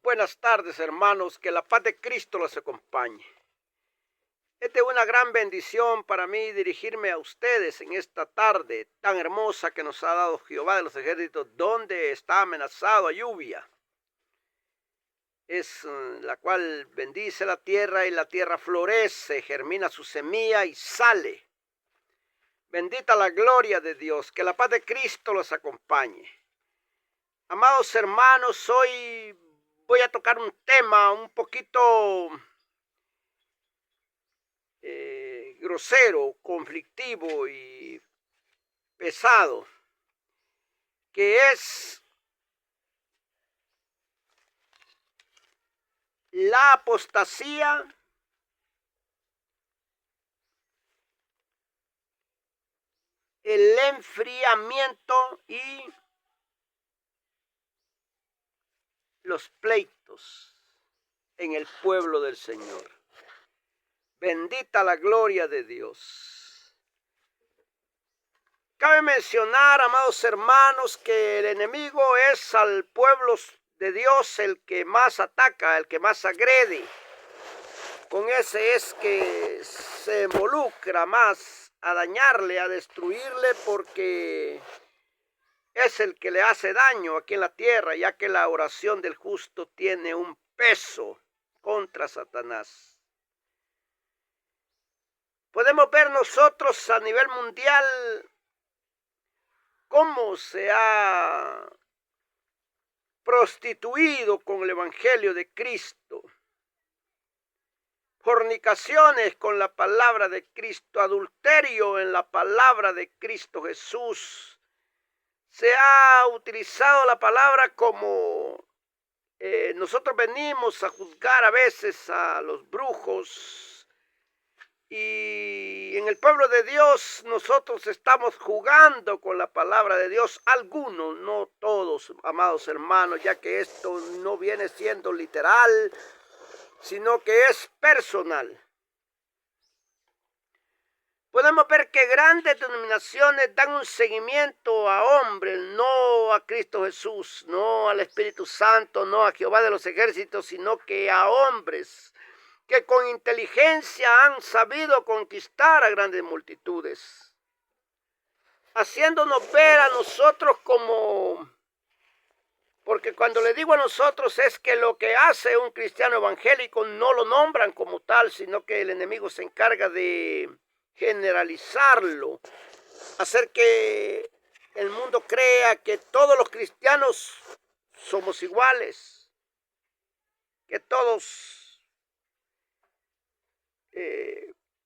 Buenas tardes, hermanos, que la paz de Cristo los acompañe. Es de una gran bendición para mí dirigirme a ustedes en esta tarde tan hermosa que nos ha dado Jehová de los ejércitos, donde está amenazado a lluvia. Es la cual bendice la tierra y la tierra florece, germina su semilla y sale. Bendita la gloria de Dios, que la paz de Cristo los acompañe. Amados hermanos, hoy voy a tocar un tema un poquito grosero, conflictivo y pesado, que es la apostasía el enfriamiento y los pleitos en el pueblo del Señor. Bendita la gloria de Dios. Cabe mencionar, amados hermanos, que el enemigo es al pueblo de Dios el que más ataca, el que más agrede. Con ese es que se involucra más a dañarle, a destruirle, porque es el que le hace daño aquí en la tierra, ya que la oración del justo tiene un peso contra Satanás. Podemos ver nosotros a nivel mundial cómo se ha prostituido con el evangelio de Cristo. Fornicaciones con la palabra de Cristo, adulterio en la palabra de Cristo Jesús. Se ha utilizado la palabra como nosotros venimos a juzgar a veces a los brujos. Y en el pueblo de Dios nosotros estamos jugando con la palabra de Dios. Algunos, no todos, amados hermanos, ya que esto no viene siendo literal, sino que es personal. Podemos ver que grandes denominaciones dan un seguimiento a hombres, no a Cristo Jesús, no al Espíritu Santo, no a Jehová de los ejércitos, sino que a hombres que con inteligencia han sabido conquistar a grandes multitudes, haciéndonos ver a nosotros como, porque cuando le digo a nosotros es que lo que hace un cristiano evangélico no lo nombran como tal, sino que el enemigo se encarga de generalizarlo, hacer que el mundo crea que todos los cristianos somos iguales, que todos...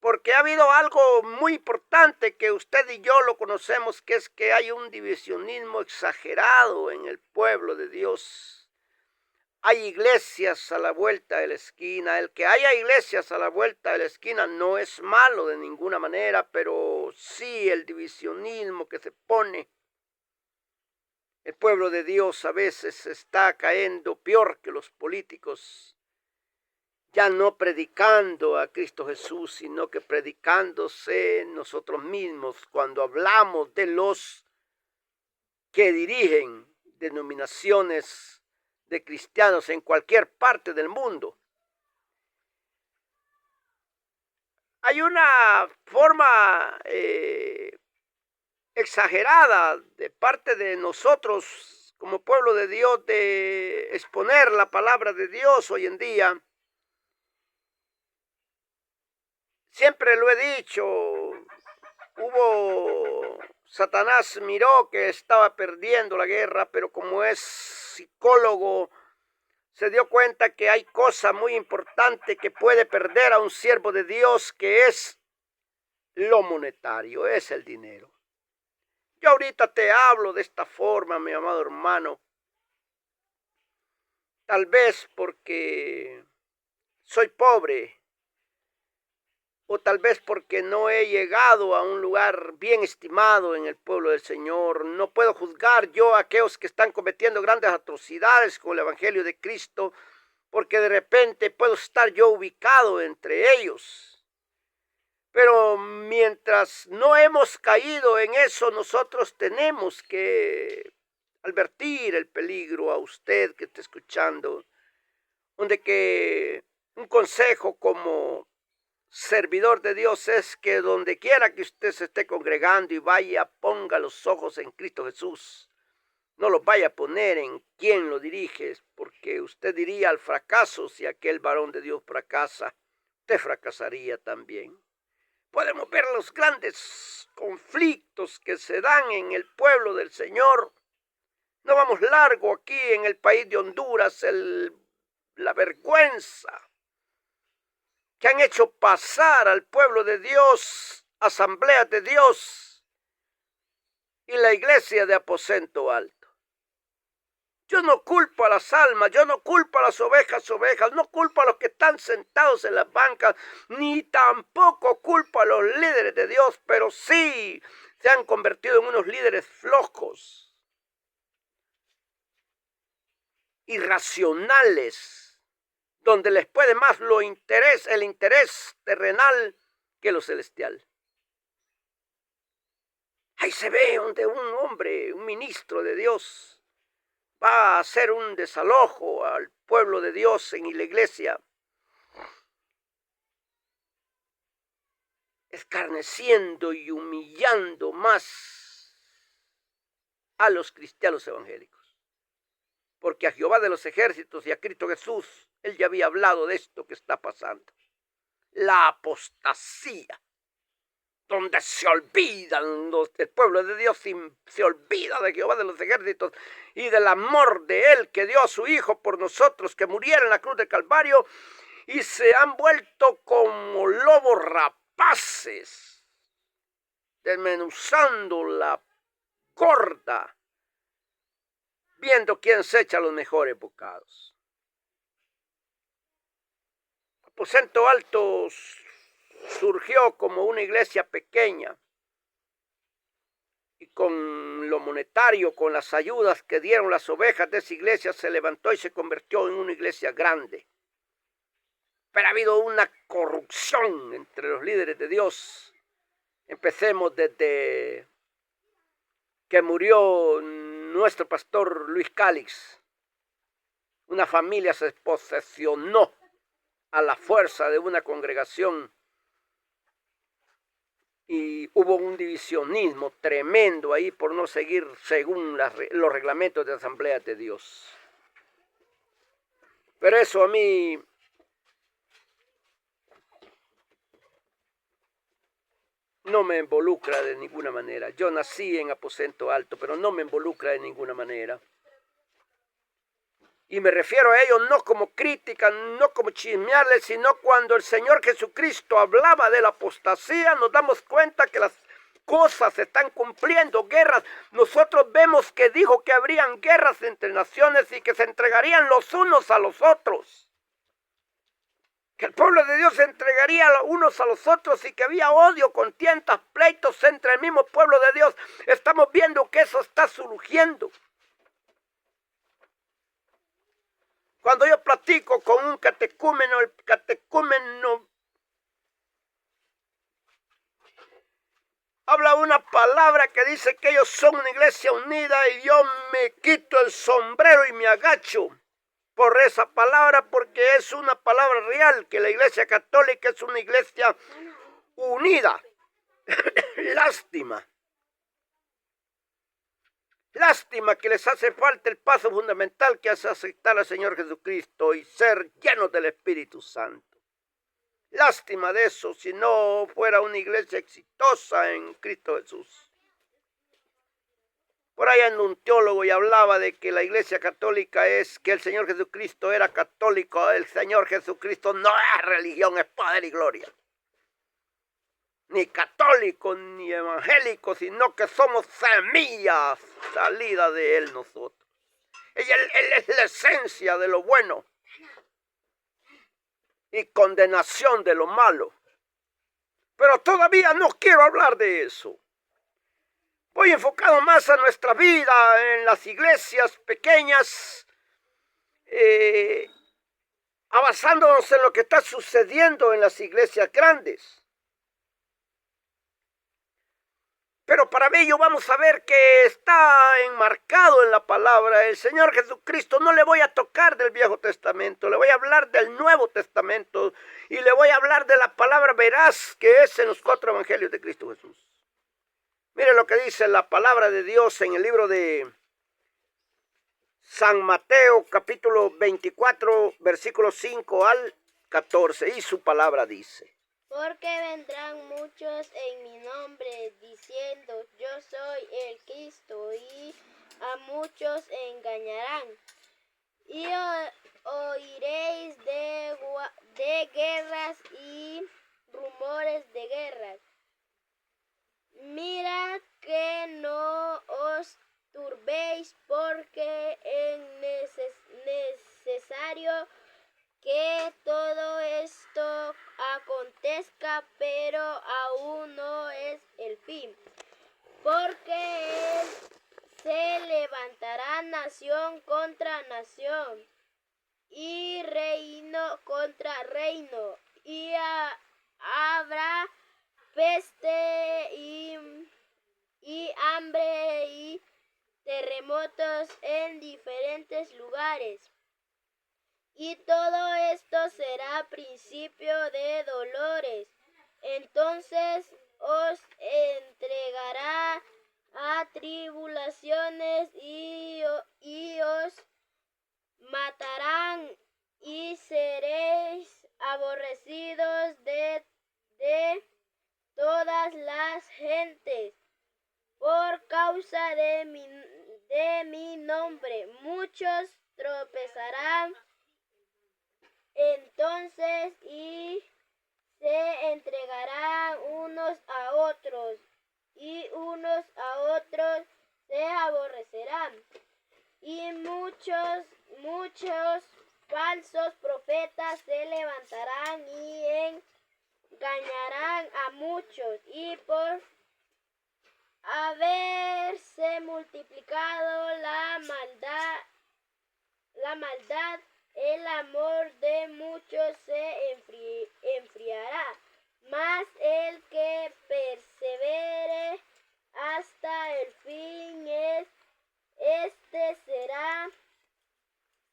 porque ha habido algo muy importante que usted y yo lo conocemos, que es que hay un divisionismo exagerado en el pueblo de Dios. Hay iglesias a la vuelta de la esquina. El que haya iglesias a la vuelta de la esquina no es malo de ninguna manera, pero sí el divisionismo que se pone. El pueblo de Dios a veces está cayendo peor que los políticos, ya no predicando a Cristo Jesús, sino que predicándose nosotros mismos cuando hablamos de los que dirigen denominaciones de cristianos en cualquier parte del mundo. Hay una forma exagerada de parte de nosotros como pueblo de Dios de exponer la palabra de Dios hoy en día. Siempre lo he dicho, Satanás miró que estaba perdiendo la guerra, pero como es psicólogo, se dio cuenta que hay cosa muy importante que puede perder a un siervo de Dios, que es lo monetario, es el dinero. Yo ahorita te hablo de esta forma, mi amado hermano, tal vez porque soy pobre, o tal vez porque no he llegado a un lugar bien estimado en el pueblo del Señor. No puedo juzgar yo a aquellos que están cometiendo grandes atrocidades con el evangelio de Cristo, porque de repente puedo estar yo ubicado entre ellos. Pero mientras no hemos caído en eso, nosotros tenemos que advertir el peligro a usted que está escuchando, donde que un consejo como servidor de Dios es que donde quiera que usted se esté congregando y vaya, ponga los ojos en Cristo Jesús. No los vaya a poner en quién lo dirige, porque usted diría al fracaso, si aquel varón de Dios fracasa, usted fracasaría también. Podemos ver los grandes conflictos que se dan en el pueblo del Señor. No vamos largo aquí en el país de Honduras, la vergüenza que han hecho pasar al pueblo de Dios, Asamblea de Dios y la iglesia de Aposento Alto. Yo no culpo a las almas, yo no culpo a las ovejas, no culpo a los que están sentados en las bancas, ni tampoco culpo a los líderes de Dios, pero sí se han convertido en unos líderes flojos, irracionales, donde les puede más el interés terrenal que lo celestial. Ahí se ve donde un hombre, un ministro de Dios, va a hacer un desalojo al pueblo de Dios en la iglesia, escarneciendo y humillando más a los cristianos evangélicos. Porque a Jehová de los ejércitos y a Cristo Jesús, él ya había hablado de esto que está pasando. La apostasía, donde se olvidan el pueblo de Dios, se olvida de Jehová de los ejércitos y del amor de él que dio a su hijo por nosotros, que muriera en la cruz del Calvario, y se han vuelto como lobos rapaces, desmenuzando la gorda, viendo quién se echa los mejores bocados. Aposento Alto surgió como una iglesia pequeña y con lo monetario, con las ayudas que dieron las ovejas de esa iglesia, se levantó y se convirtió en una iglesia grande. Pero ha habido una corrupción entre los líderes de Dios. Empecemos desde que murió nuestro pastor Luis Cálix. Una familia se posesionó a la fuerza de una congregación y hubo un divisionismo tremendo ahí por no seguir según los reglamentos de Asamblea de Dios. Pero eso a mí no me involucra de ninguna manera. Yo nací en Aposento Alto, pero no me involucra de ninguna manera. Y me refiero a ellos no como crítica, no como chismearles, sino cuando el Señor Jesucristo hablaba de la apostasía, nos damos cuenta que las cosas se están cumpliendo, guerras. Nosotros vemos que dijo que habrían guerras entre naciones y que se entregarían los unos a los otros. Que el pueblo de Dios se entregaría los unos a los otros y que había odio, contiendas, pleitos entre el mismo pueblo de Dios. Estamos viendo que eso está surgiendo. Cuando yo platico con un catecúmeno, el catecúmeno habla una palabra que dice que ellos son una iglesia unida y yo me quito el sombrero y me agacho por esa palabra porque es una palabra real, que la iglesia católica es una iglesia unida. Lástima. Lástima que les hace falta el paso fundamental que es aceptar al Señor Jesucristo y ser llenos del Espíritu Santo. Lástima de eso, si no fuera una iglesia exitosa en Cristo Jesús. Por ahí anda un teólogo y hablaba de que la iglesia católica es que el Señor Jesucristo era católico. El Señor Jesucristo no es religión, es poder y gloria. Ni católico ni evangélico, sino que somos semillas salidas de él nosotros. Él es la esencia de lo bueno y condenación de lo malo. Pero todavía no quiero hablar de eso. Voy enfocado más a nuestra vida en las iglesias pequeñas, basándonos en lo que está sucediendo en las iglesias grandes. Pero para ello vamos a ver que está enmarcado en la palabra. El Señor Jesucristo no le voy a tocar del Viejo Testamento, le voy a hablar del Nuevo Testamento y le voy a hablar de la palabra veraz que es en los 4 evangelios de Cristo Jesús. Mire lo que dice la palabra de Dios en el libro de San Mateo, capítulo 24, versículos 5 al 14, y su palabra dice: porque vendrán muchos en mi nombre, diciendo, yo soy el Cristo, y a muchos engañarán. Y oiréis de guerras y rumores de guerras. Mirad que no os turbéis, porque es necesario que todo esto acontezca, pero aún no es el fin, porque se levantará nación contra nación y reino contra reino, y habrá peste y hambre y terremotos en diferentes lugares. Y todo esto será principio de dolores. Entonces os entregará a tribulaciones y os matarán, y seréis aborrecidos de todas las gentes por causa de mi nombre. Muchos tropezarán entonces y se entregarán unos a otros, y unos a otros se aborrecerán. Y muchos falsos profetas se levantarán y engañarán a muchos, y por haberse multiplicado la maldad, el amor de muchos se enfriará, mas el que persevere hasta el fin, este será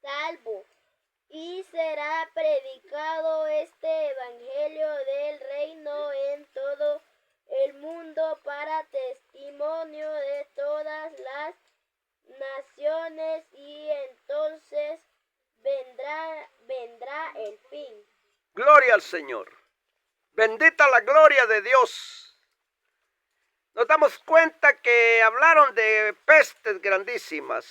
salvo. Y será predicado este evangelio del reino en todo el mundo para testimonio de todas las naciones, y entonces vendrá el fin. Gloria al Señor. Bendita la gloria de Dios. Nos damos cuenta que hablaron de pestes grandísimas,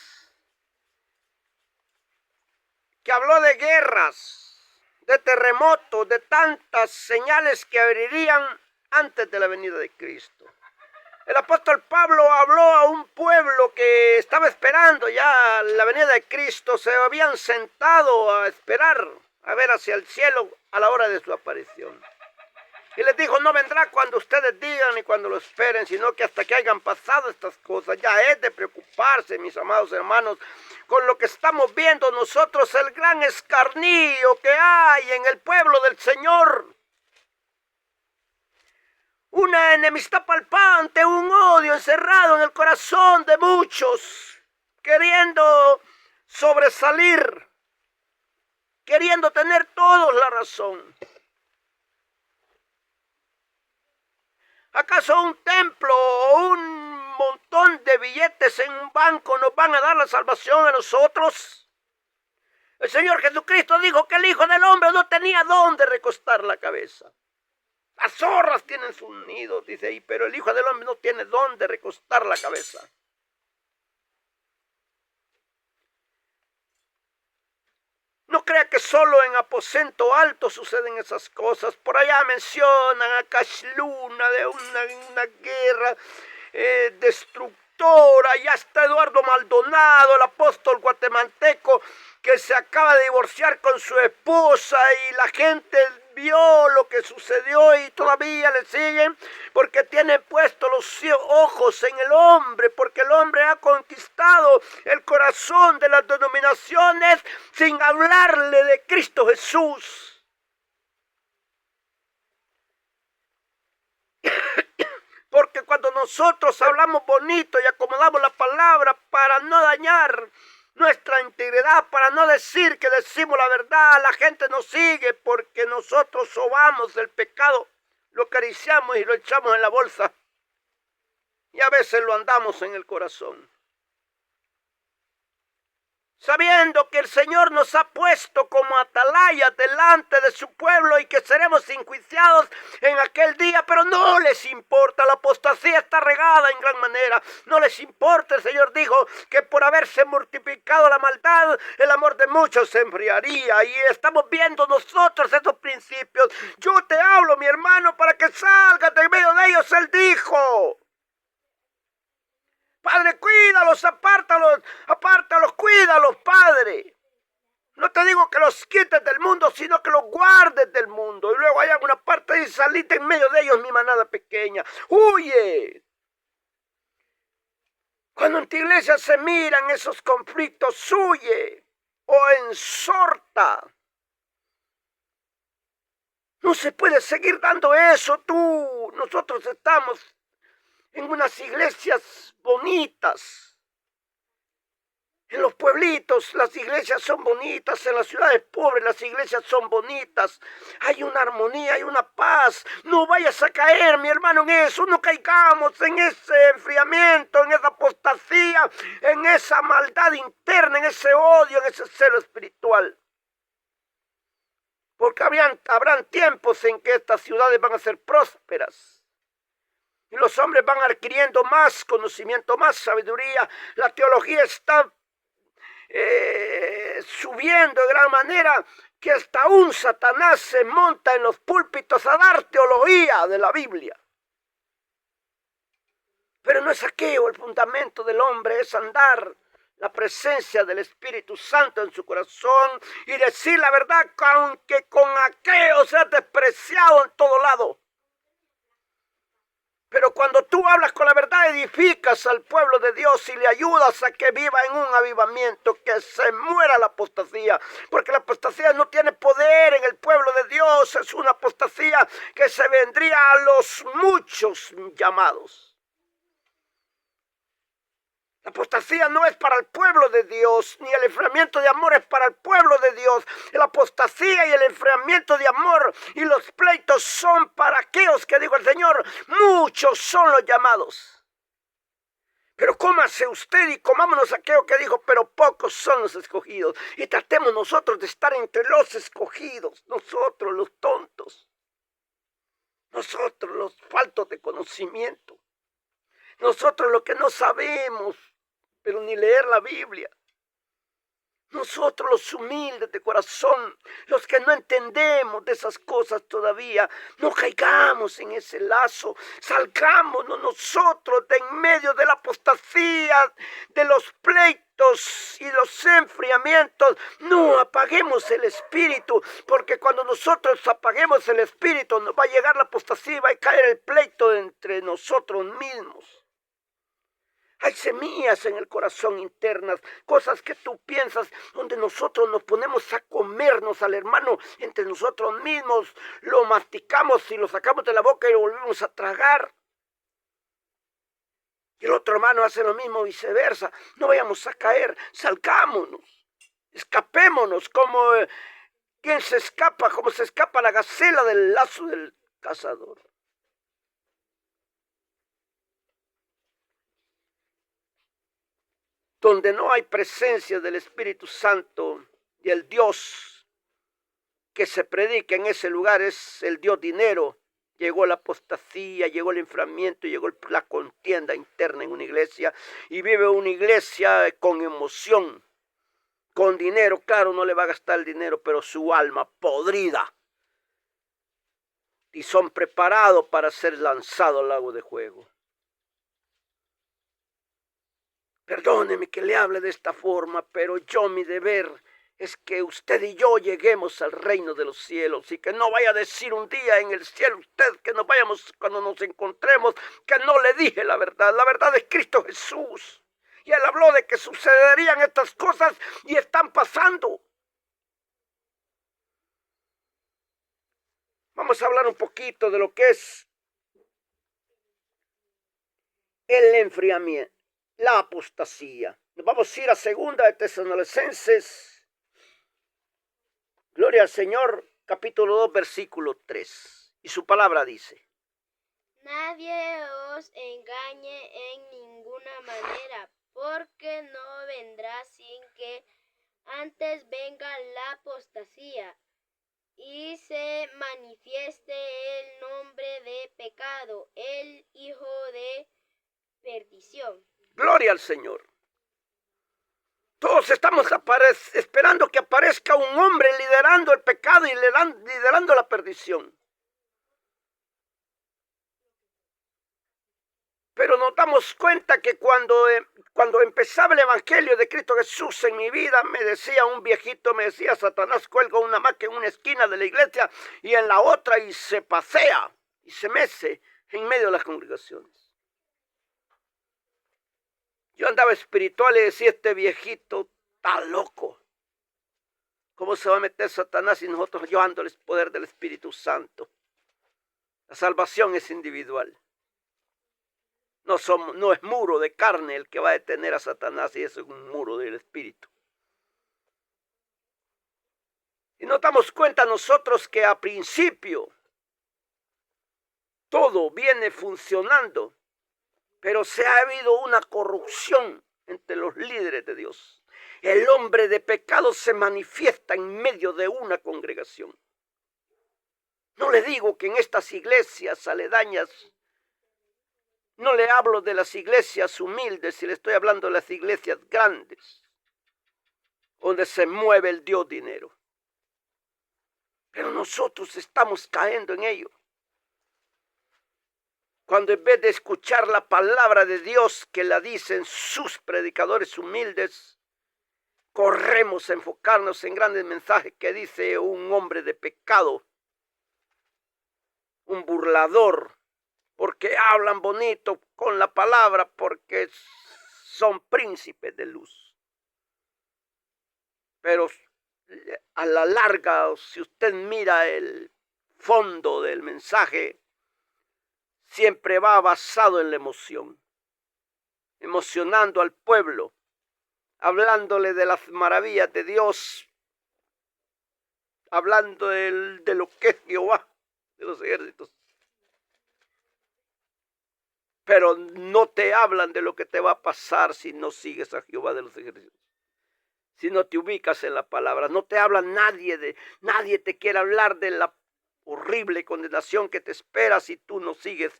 que habló de guerras, de terremotos, de tantas señales que abrirían antes de la venida de Cristo. El apóstol Pablo habló a un pueblo que estaba esperando ya la venida de Cristo. Se habían sentado a esperar, a ver hacia el cielo a la hora de su aparición. Y les dijo, no vendrá cuando ustedes digan ni cuando lo esperen, sino que hasta que hayan pasado estas cosas. Ya es de preocuparse, mis amados hermanos, con lo que estamos viendo nosotros, el gran escarnio que hay en el pueblo del Señor. Una enemistad palpante, un odio encerrado en el corazón de muchos, queriendo sobresalir, queriendo tener todos la razón. ¿Acaso un templo o un montón de billetes en un banco nos van a dar la salvación a nosotros? El Señor Jesucristo dijo que el Hijo del Hombre no tenía dónde recostar la cabeza. Las zorras tienen sus nidos, dice ahí, pero el Hijo del Hombre no tiene dónde recostar la cabeza. No crea que solo en aposento alto suceden esas cosas. Por allá mencionan a Cashluna de una guerra destructora. Y hasta Eduardo Maldonado, el apóstol guatemalteco, que se acaba de divorciar con su esposa, y la gente vio lo que sucedió y todavía le siguen porque tienen puestos los ojos en el hombre, porque el hombre ha conquistado el corazón de las denominaciones sin hablarle de Cristo Jesús. Porque cuando cuando nosotros hablamos bonito y acomodamos la palabra para no dañar nuestra integridad, para no decir que decimos la verdad, la gente nos sigue porque nosotros sobamos el pecado, lo acariciamos y lo echamos en la bolsa y a veces lo andamos en el corazón. Sabiendo que el Señor nos ha puesto como atalaya delante de su pueblo y que seremos enjuiciados en aquel día, pero no les importa, la apostasía está regada en gran manera, no les importa. El Señor dijo que por haberse multiplicado la maldad, el amor de muchos se enfriaría, y estamos viendo nosotros esos principios. Yo te hablo, mi hermano, para que salgas de medio de ellos. Él dijo: Padre, cuídalos, apártalos, cuídalos, Padre. No te digo que los quites del mundo, sino que los guardes del mundo. Y luego hay alguna parte y salite en medio de ellos, mi manada pequeña. ¡Huye! Cuando en tu iglesia se miran esos conflictos, huye o ensorta. No se puede seguir dando eso, tú. Nosotros estamos en unas iglesias bonitas. En los pueblitos las iglesias son bonitas, en las ciudades pobres las iglesias son bonitas. Hay una armonía, hay una paz. No vayas a caer, mi hermano, en eso. No caigamos en ese enfriamiento, en esa apostasía, en esa maldad interna, en ese odio, en ese celo espiritual. Porque habrán tiempos en que estas ciudades van a ser prósperas. Y los hombres van adquiriendo más conocimiento, más sabiduría. La teología está subiendo de gran manera que hasta un Satanás se monta en los púlpitos a dar teología de la Biblia. Pero no es aquello el fundamento del hombre, es andar la presencia del Espíritu Santo en su corazón y decir la verdad, aunque con aquello sea despreciado en todo lado. Pero cuando tú hablas con la verdad, edificas al pueblo de Dios y le ayudas a que viva en un avivamiento, que se muera la apostasía. Porque la apostasía no tiene poder en el pueblo de Dios, es una apostasía que se vendría a los muchos llamados. La apostasía no es para el pueblo de Dios, ni el enfriamiento de amor es para el pueblo de Dios. La apostasía y el enfriamiento de amor y los pleitos son para aquellos que, dijo el Señor, muchos son los llamados. Pero cómase usted y comámonos aquello que dijo, pero pocos son los escogidos. Y tratemos nosotros de estar entre los escogidos, nosotros los tontos, nosotros los faltos de conocimiento, nosotros los que no sabemos pero ni leer la Biblia. Nosotros los humildes de corazón, los que no entendemos de esas cosas todavía, no caigamos en ese lazo, salgámonos nosotros de en medio de la apostasía, de los pleitos y los enfriamientos. No apaguemos el espíritu, porque cuando nosotros apaguemos el espíritu nos va a llegar la apostasía y va a caer el pleito entre nosotros mismos. Hay semillas en el corazón internas, cosas que tú piensas, donde nosotros nos ponemos a comernos al hermano entre nosotros mismos, lo masticamos y lo sacamos de la boca y lo volvemos a tragar. Y el otro hermano hace lo mismo, viceversa. No vayamos a caer, salgámonos, escapémonos como quien se escapa, como se escapa la gacela del lazo del cazador. Donde no hay presencia del Espíritu Santo y el Dios que se predica en ese lugar es el Dios dinero. Llegó la apostasía, llegó el enfriamiento, llegó la contienda interna en una iglesia y vive una iglesia con emoción, con dinero. Claro, no le va a gastar el dinero, pero su alma podrida. Y son preparados para ser lanzados al lago de fuego. Perdóneme que le hable de esta forma, pero mi deber es que usted y yo lleguemos al reino de los cielos y que no vaya a decir un día en el cielo usted que nos vayamos cuando nos encontremos que no le dije la verdad. La verdad es Cristo Jesús. Y Él habló de que sucederían estas cosas y están pasando. Vamos a hablar un poquito de lo que es el enfriamiento, la apostasía. Nos vamos a ir a 2 de Tesalonicenses, gloria al Señor, capítulo 2, versículo 3. Y su palabra dice: nadie os engañe en ninguna manera, porque no vendrá sin que antes venga la apostasía y se manifieste el nombre de pecado, el hijo de perdición. Gloria al Señor. Todos estamos esperando que aparezca un hombre liderando el pecado y liderando la perdición. Pero nos damos cuenta que cuando empezaba el evangelio de Cristo Jesús en mi vida, me decía un viejito, me decía: Satanás cuelga una maca en una esquina de la iglesia y en la otra, y se pasea y se mece en medio de las congregaciones. Yo andaba espiritual y decía: este viejito está loco. ¿Cómo se va a meter Satanás y nosotros llevando el poder del Espíritu Santo? La salvación es individual. No es muro de carne el que va a detener a Satanás, y eso es un muro del Espíritu. Y nos damos cuenta nosotros que a principio todo viene funcionando, pero se ha habido una corrupción entre los líderes de Dios. El hombre de pecado se manifiesta en medio de una congregación. No le digo que en estas iglesias aledañas, no le hablo de las iglesias humildes, si le estoy hablando de las iglesias grandes, donde se mueve el Dios dinero. Pero nosotros estamos cayendo en ello. Cuando en vez de escuchar la palabra de Dios que la dicen sus predicadores humildes, corremos a enfocarnos en grandes mensajes que dice un hombre de pecado, un burlador, porque hablan bonito con la palabra, porque son príncipes de luz. Pero a la larga, si usted mira el fondo del mensaje, siempre va basado en la emoción, emocionando al pueblo, hablándole de las maravillas de Dios, hablando de lo que es Jehová de los ejércitos. Pero no te hablan de lo que te va a pasar si no sigues a Jehová de los ejércitos, si no te ubicas en la palabra. No te habla nadie te quiere hablar de la horrible condenación que te espera si tú no sigues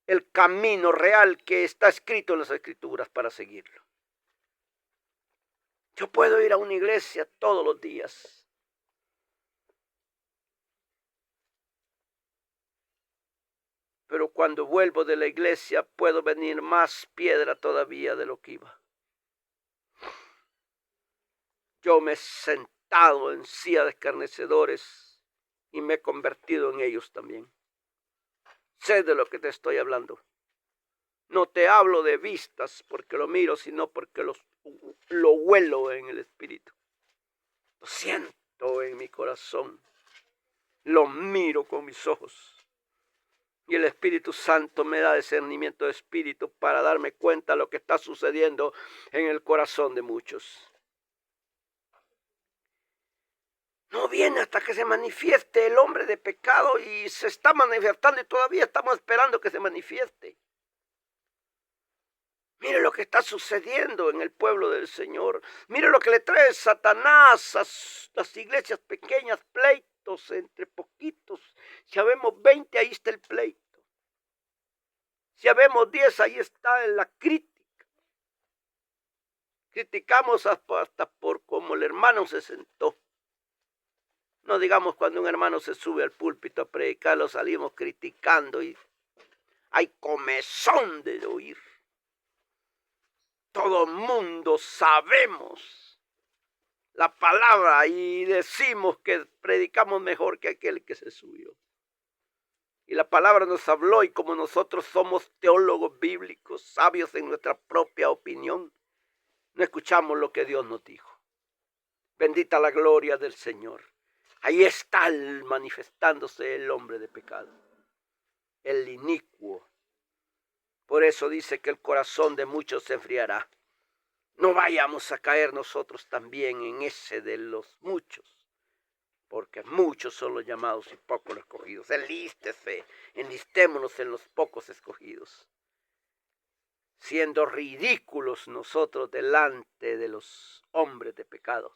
el camino real que está escrito en las Escrituras para seguirlo. Yo puedo ir a una iglesia todos los días, pero cuando vuelvo de la iglesia puedo venir más piedra todavía de lo que iba. Yo me he sentado en silla de escarnecedores y me he convertido en ellos también. Sé de lo que te estoy hablando. No te hablo de vistas porque lo miro, sino porque lo huelo en el espíritu. Lo siento en mi corazón. Lo miro con mis ojos. Y el Espíritu Santo me da discernimiento de espíritu para darme cuenta de lo que está sucediendo en el corazón de muchos. No viene hasta que se manifieste el hombre de pecado, y se está manifestando y todavía estamos esperando que se manifieste. Mire lo que está sucediendo en el pueblo del Señor. Mire lo que le trae Satanás a las iglesias pequeñas, pleitos entre poquitos. Si habemos 20, ahí está el pleito. Si habemos 10, ahí está la crítica. Criticamos hasta por cómo el hermano se sentó. No digamos cuando un hermano se sube al púlpito a predicar, lo salimos criticando y hay comezón de oír. Todo mundo sabemos la palabra y decimos que predicamos mejor que aquel que se subió. Y la palabra nos habló, y como nosotros somos teólogos bíblicos, sabios en nuestra propia opinión, no escuchamos lo que Dios nos dijo. Bendita la gloria del Señor. Ahí está manifestándose el hombre de pecado, el inicuo, Por eso dice que el corazón de muchos se enfriará. No vayamos a caer nosotros también en ese de los muchos, porque muchos son los llamados y pocos los escogidos. Enlistémonos en los pocos escogidos, siendo ridículos nosotros delante de los hombres de pecado,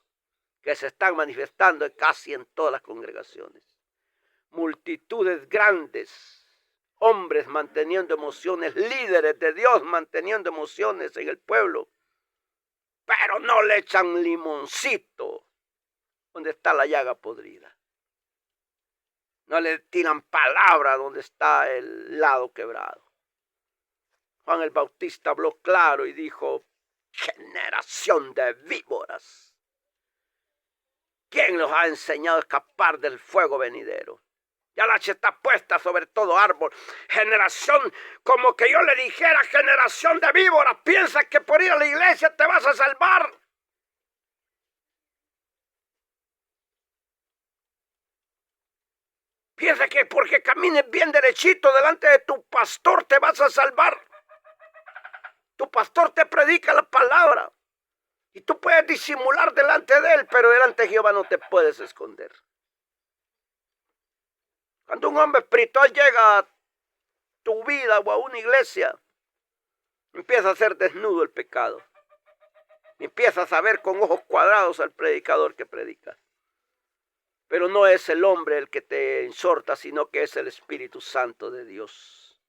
que se están manifestando casi en todas las congregaciones. Multitudes grandes, hombres manteniendo emociones, líderes de Dios manteniendo emociones en el pueblo, pero no le echan limoncito donde está la llaga podrida. No le tiran palabra donde está el lado quebrado. Juan el Bautista habló claro y dijo: generación de víboras. ¿Quién los ha enseñado a escapar del fuego venidero? Ya la hacha está puesta sobre todo árbol. Generación, como que yo le dijera, generación de víboras, ¿piensas que por ir a la iglesia te vas a salvar? ¿Piensas que porque camines bien derechito delante de tu pastor te vas a salvar? Tu pastor te predica la palabra y tú puedes disimular delante de él, pero delante de Jehová no te puedes esconder. Cuando un hombre espiritual llega a tu vida o a una iglesia, empieza a ser desnudo el pecado. Empiezas a ver con ojos cuadrados al predicador que predica. Pero no es el hombre el que te exhorta, sino que es el Espíritu Santo de Dios.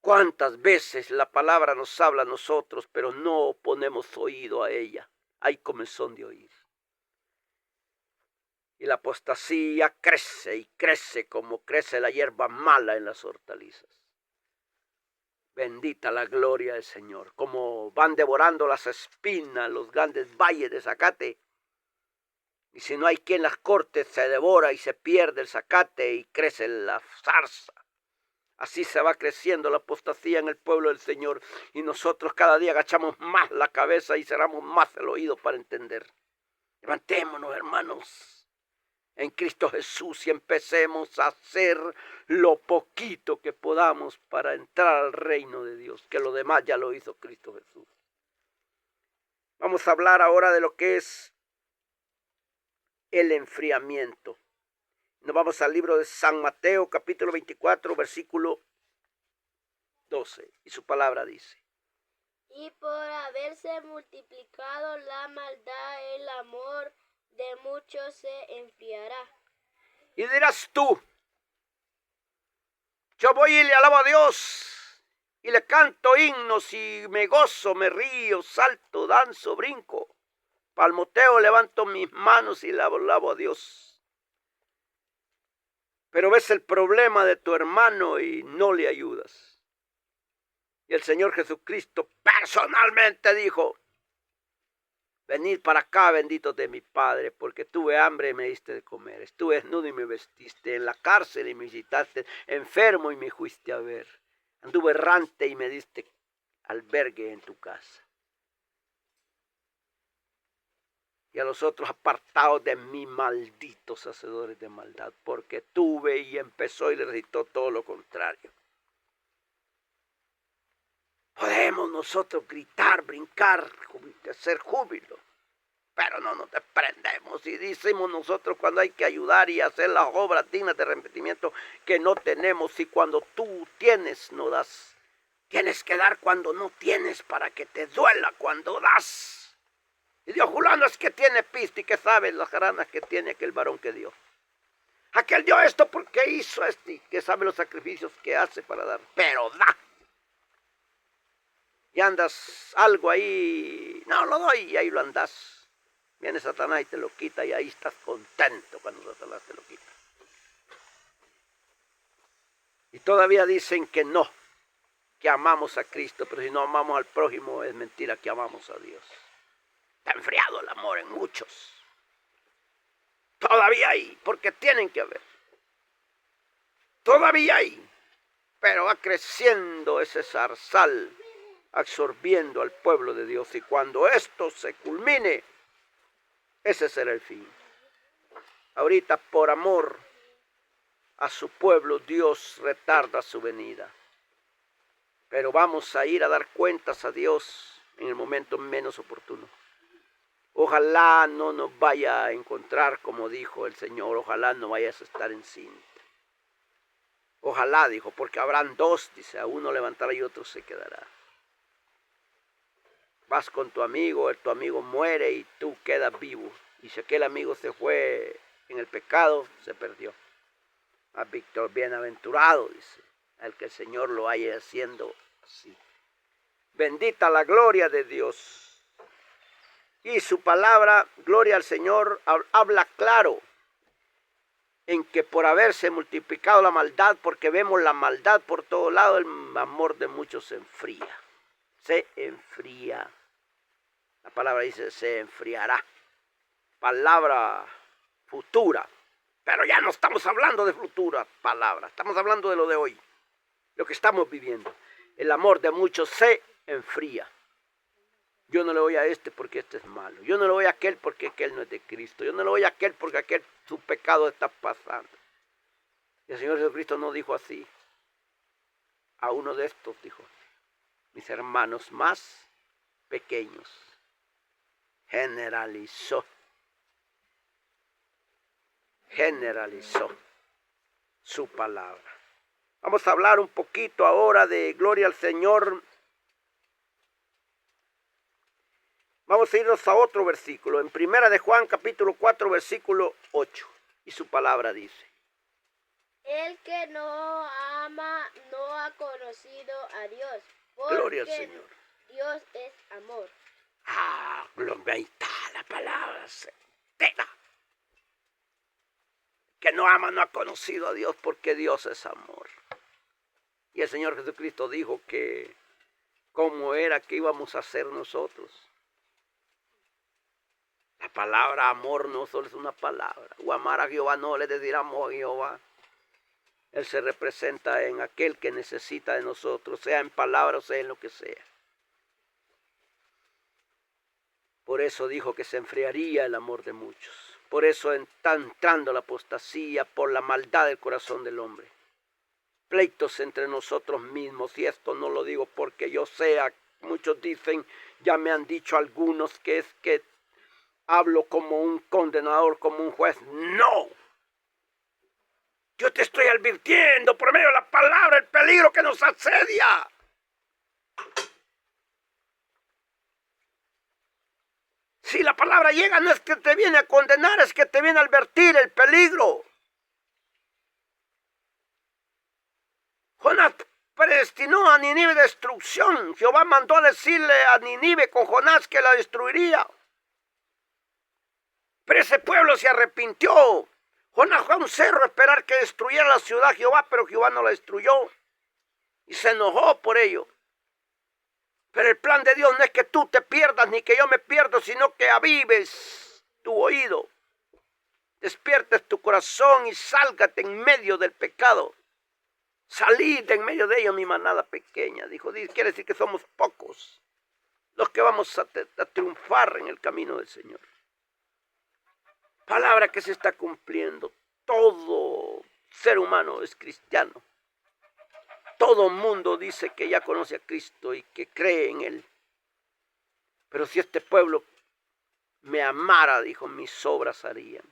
¿Cuántas veces la palabra nos habla a nosotros, pero no ponemos oído a ella? Hay comezón de oír. Y la apostasía crece y crece como crece la hierba mala en las hortalizas. Bendita la gloria del Señor. Como van devorando las espinas, los grandes valles de zacate. Y si no hay quien las corte, se devora y se pierde el zacate y crece la zarza. Así se va creciendo la apostasía en el pueblo del Señor. Y nosotros cada día agachamos más la cabeza y cerramos más el oído para entender. Levantémonos, hermanos, en Cristo Jesús, y empecemos a hacer lo poquito que podamos para entrar al reino de Dios, que lo demás ya lo hizo Cristo Jesús. Vamos a hablar ahora de lo que es el enfriamiento. Nos vamos al libro de San Mateo, capítulo 24, versículo 12, y su palabra dice: y por haberse multiplicado la maldad, el amor de muchos se enfriará. Y dirás tú: yo voy y le alabo a Dios, y le canto himnos, y me gozo, me río, salto, danzo, brinco, palmoteo, levanto mis manos y le alabo a Dios. Pero ves el problema de tu hermano y no le ayudas. Y el Señor Jesucristo personalmente dijo: venid para acá, benditos de mi Padre, porque tuve hambre y me diste de comer, estuve desnudo y me vestiste, en la cárcel y me visitaste, enfermo y me fuiste a ver, anduve errante y me diste albergue en tu casa. Y a los otros apartados de mí, malditos hacedores de maldad, porque tuve y empezó y le recitó todo lo contrario. Podemos nosotros gritar, brincar, hacer júbilo, pero no nos desprendemos y decimos nosotros cuando hay que ayudar y hacer las obras dignas de arrepentimiento que no tenemos, y cuando tú tienes no das. Tienes que dar cuando no tienes para que te duela cuando das. Y Dios, fulano es que tiene pista y que sabe las granas que tiene aquel varón que dio. Aquel dio esto porque hizo esto y que sabe los sacrificios que hace para dar, pero da. Y andas algo ahí, no lo doy, y ahí lo andas. Viene Satanás y te lo quita, y ahí estás contento cuando Satanás te lo quita. Y todavía dicen que no, que amamos a Cristo, pero si no amamos al prójimo es mentira que amamos a Dios. Está enfriado el amor en muchos. Todavía hay, porque tienen que haber. Todavía hay, pero va creciendo ese zarzal, absorbiendo al pueblo de Dios, y cuando esto se culmine, ese será el fin. Ahorita, por amor a su pueblo, Dios retarda su venida. pero vamos a ir a dar cuentas a Dios en el momento menos oportuno. Ojalá no nos vaya a encontrar, como dijo el Señor, ojalá no vayas a estar encinta. Ojalá, dijo, porque habrán dos, dice, a uno levantará y otro se quedará. Vas con tu amigo muere y tú quedas vivo. Y si aquel amigo se fue en el pecado, se perdió. A Víctor, bienaventurado, dice, el que el Señor lo haya haciendo así. Bendita la gloria de Dios. Y su palabra, gloria al Señor, habla claro en que por haberse multiplicado la maldad, porque vemos la maldad por todo lado, el amor de muchos se enfría. Se enfría. La palabra dice, se enfriará. Palabra futura. Pero ya no estamos hablando de futura palabra. Estamos hablando de lo de hoy. Lo que estamos viviendo. El amor de muchos se enfría. Yo no le voy a este porque este es malo. Yo no le voy a aquel porque aquel no es de Cristo. Yo no le voy a aquel porque aquel su pecado está pasando. Y el Señor Jesucristo no dijo así. A uno de estos dijo, mis hermanos más pequeños. Generalizó su palabra. Vamos a hablar un poquito ahora de gloria al Señor. Vamos a irnos a otro versículo, en Primera de Juan, capítulo 4, versículo 8. Y su palabra dice: el que no ama no ha conocido a Dios, gloria al Señor. Dios es amor. Gloria, ahí está la palabra certera. Que no ama no ha conocido a Dios porque Dios es amor. Y el Señor Jesucristo dijo que cómo era que íbamos a hacer nosotros. La palabra amor no solo es una palabra. O amar a Jehová no le decir amor a Jehová. Él se representa en aquel que necesita de nosotros, sea en palabra o sea en lo que sea. Por eso dijo que se enfriaría el amor de muchos. Por eso está entrando la apostasía por la maldad del corazón del hombre. Pleitos entre nosotros mismos, y esto no lo digo porque yo sea. Muchos dicen, ya me han dicho algunos que es que hablo como un condenador, como un juez. ¡No! Yo te estoy advirtiendo por medio de la palabra el peligro que nos asedia. Si la palabra llega, no es que te viene a condenar, es que te viene a advertir el peligro. Jonás predestinó a Nínive destrucción. Jehová mandó a decirle a Nínive con Jonás que la destruiría. Pero ese pueblo se arrepintió. Jonás fue a un cerro a esperar que destruyera la ciudad Jehová, pero Jehová no la destruyó. Y se enojó por ello. Pero el plan de Dios no es que tú te pierdas ni que yo me pierda, sino que avives tu oído. Despiertes tu corazón y sálgate en medio del pecado. Salid en medio de ello, mi manada pequeña. Dijo, quiere decir que somos pocos los que vamos a triunfar en el camino del Señor. Palabra que se está cumpliendo. Todo ser humano es cristiano. Todo mundo dice que ya conoce a Cristo y que cree en Él. Pero si este pueblo me amara, dijo, mis obras harían.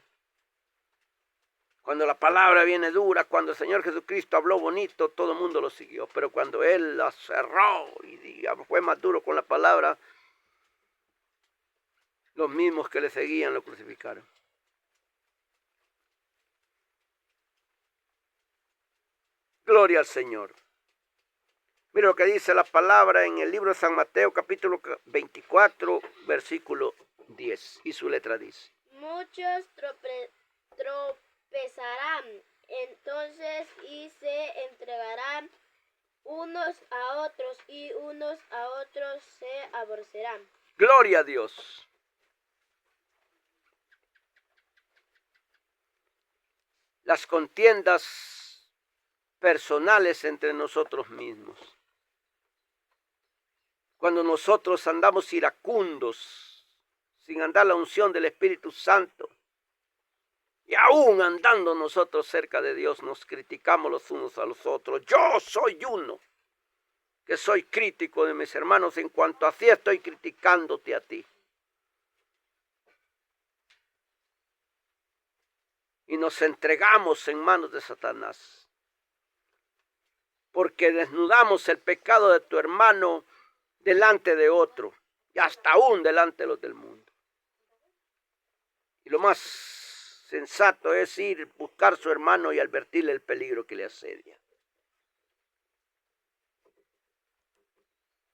Cuando la palabra viene dura, cuando el Señor Jesucristo habló bonito, todo el mundo lo siguió. Pero cuando Él la cerró y fue más duro con la palabra, los mismos que le seguían lo crucificaron. Gloria al Señor. Mira lo que dice la palabra en el libro de San Mateo, capítulo 24, versículo 10. Y su letra dice: muchos tropezarán entonces y se entregarán unos a otros y unos a otros se aborrecerán. Gloria a Dios. Las contiendas personales entre nosotros mismos. Cuando nosotros andamos iracundos, sin andar la unción del Espíritu Santo, y aún andando nosotros cerca de Dios, nos criticamos los unos a los otros. Yo soy uno. que soy crítico de mis hermanos, en cuanto así estoy criticándote a ti. Y nos entregamos en manos de Satanás, porque desnudamos el pecado de tu hermano delante de otro, y hasta aún delante de los del mundo. Y lo más sensato es ir, buscar a su hermano y advertirle el peligro que le asedia.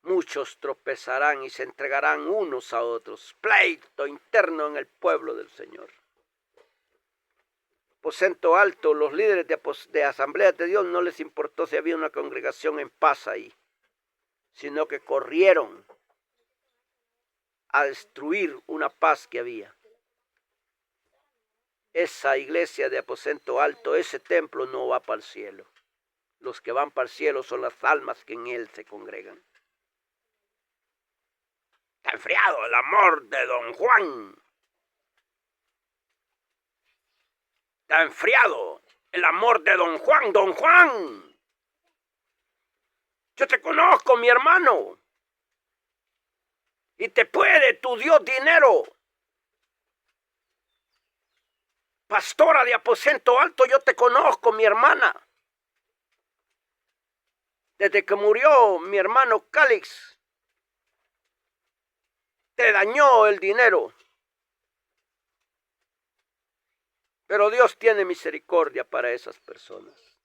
Muchos tropezarán y se entregarán unos a otros, pleito interno en el pueblo del Señor. Aposento alto, los líderes de Asamblea de Dios no les importó si había una congregación en paz ahí, sino que corrieron a destruir una paz que había. Esa iglesia de aposento alto, ese templo no va para el cielo. Los que van para el cielo son las almas que en él se congregan. Está enfriado el amor de don Juan. Está enfriado el amor de don Juan. Don Juan, yo te conozco, mi hermano. Y te puede tu Dios dinero. Pastora de aposento alto, yo te conozco, mi hermana. Desde que murió mi hermano Cálix, te dañó el dinero. Pero Dios tiene misericordia para esas personas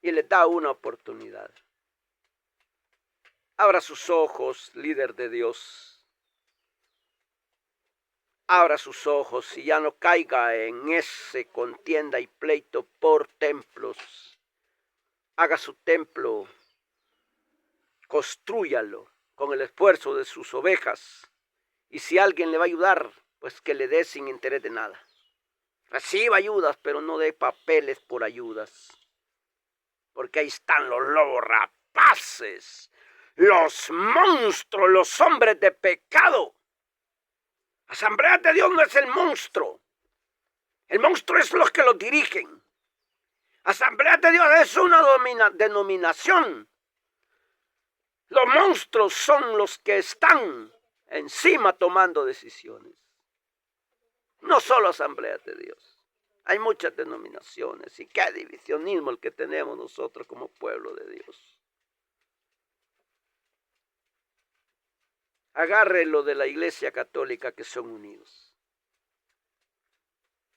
y les da una oportunidad. Abra sus ojos, líder de Dios. Abra sus ojos y ya no caiga en ese contienda y pleito por templos. Haga su templo, constrúyalo con el esfuerzo de sus ovejas. Y si alguien le va a ayudar, pues que le dé sin interés de nada. Reciba ayudas, pero no dé papeles por ayudas. Porque ahí están los lobos rapaces, los monstruos, los hombres de pecado. Asamblea de Dios no es el monstruo. El monstruo es los que los dirigen. Asamblea de Dios es una denominación. Los monstruos son los que están encima tomando decisiones. No solo Asamblea de Dios. Hay muchas denominaciones y qué divisionismo el que tenemos nosotros como pueblo de Dios. Agarre lo de la Iglesia Católica que son unidos.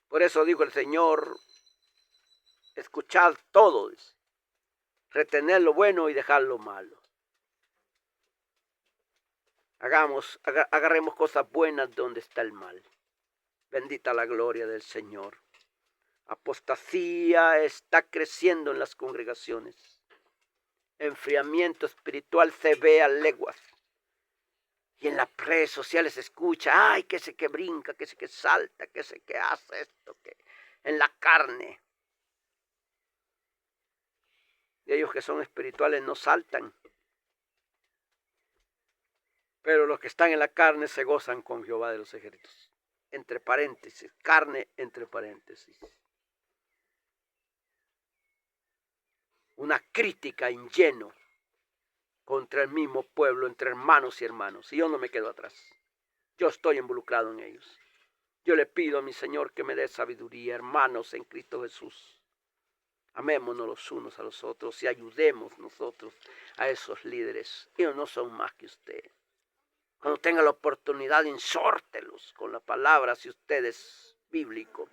Por eso dijo el Señor, escuchad todo, dice, retener lo bueno y dejar lo malo. Agarremos cosas buenas donde está el mal. Bendita la gloria del Señor. Apostasía está creciendo en las congregaciones. Enfriamiento espiritual se ve a leguas. Y en las redes sociales se escucha, ay, que sé que brinca, que sé que salta, que sé que hace esto, que en la carne. Y ellos que son espirituales no saltan. Pero los que están en la carne se gozan con Jehová de los ejércitos. Entre paréntesis, carne entre paréntesis. Una crítica en lleno contra el mismo pueblo, entre hermanos y hermanos. Y yo no me quedo atrás. Yo estoy involucrado en ellos. Yo le pido a mi Señor que me dé sabiduría, hermanos en Cristo Jesús. Amémonos los unos a los otros y ayudemos nosotros a esos líderes. Ellos no son más que usted. Cuando tenga la oportunidad, insórtelos con la palabra, si usted es bíblico.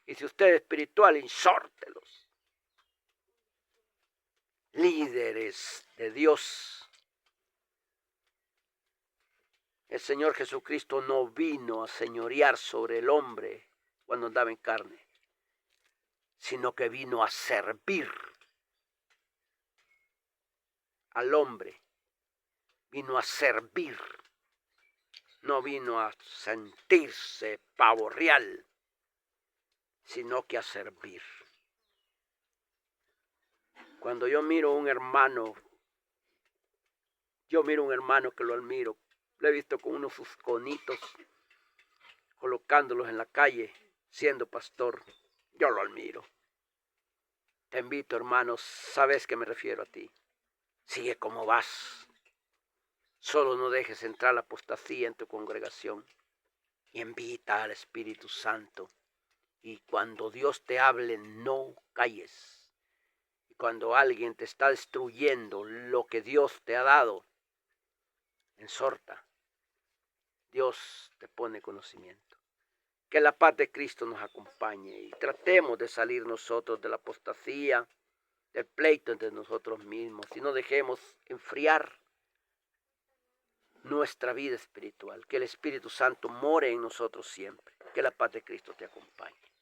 Y si usted es espiritual, insórtelos. Líderes de Dios. El Señor Jesucristo no vino a señorear sobre el hombre cuando andaba en carne, sino que vino a servir al hombre. Vino a servir. No vino a sentirse pavo real, sino que a servir. Cuando yo miro a un hermano, que lo admiro, lo he visto con unos sus conitos, colocándolos en la calle, siendo pastor, yo lo admiro. Te invito, hermanos, sabes que me refiero a ti. Sigue como vas. Solo no dejes entrar la apostasía en tu congregación. Invita al Espíritu Santo. Y cuando Dios te hable, no calles. Y cuando alguien te está destruyendo lo que Dios te ha dado, exhorta. Dios te pone conocimiento. Que la paz de Cristo nos acompañe y tratemos de salir nosotros de la apostasía, del pleito entre nosotros mismos, y no dejemos enfriar nuestra vida espiritual. Que el Espíritu Santo more en nosotros siempre. Que la paz de Cristo te acompañe.